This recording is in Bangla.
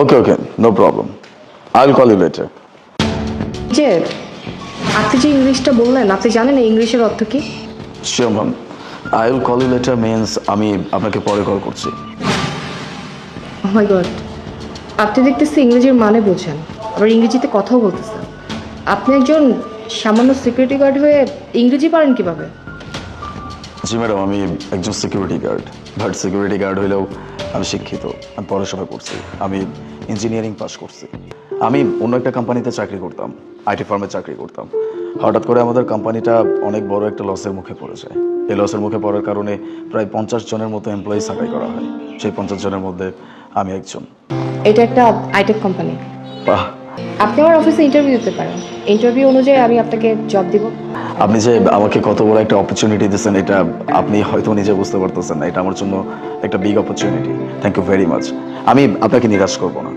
Okay okay, no problem, I will call you later. যে আপনি যে ইংলিশটা বললেন, আপনি জানেন এই ইংলিশের অর্থ কি? Sure ma'am, I will call you later means আমি আপনাকে পরে কল করছি। Oh my God, আপনি দেখতেছি ইংরেজির মানে বোঝেন, আবার ইংরেজিতে কথাও বলতেছেন। আপনি একজন সামান্য সিকিউরিটি গার্ড হয়ে ইংরেজি পারেন কিভাবে? জি ম্যাডাম, আমি একজন security guard, but security guard হইলেও আমি শিক্ষিত, আমি পড়াশোনা করছি, আমি ইঞ্জিনিয়ারিং পাস করছি। আমি অন্য একটা কোম্পানিতে চাকরি করতাম, আইটি ফার্মে চাকরি করতাম। হঠাৎ করে আমাদের কোম্পানিটা অনেক বড় একটা লসের মুখে পড়ে যায়। এই লসের মুখে পড়ার কারণে প্রায় 50 জনের মতো এমপ্লয়ি ছাঁটাই করা হয়। সেই 50 জনের মধ্যে আমি একজন। এটা একটা আইটেক কোম্পানি। বাহ! আপনি আমার অফিসে ইন্টারভিউ দিতে পারেন, ইন্টারভিউ অনুযায়ী আমি আপনাকে জব দিব। আপনি যে আমাকে কত বড় একটা অপরচুনিটি দিচ্ছেন, এটা আপনি হয়তো নিজে বুঝতে পারতেছেন না। এটা আমার জন্য একটা big opportunity. Thank you very much. আমি আপনাকে নিরাশ করব না।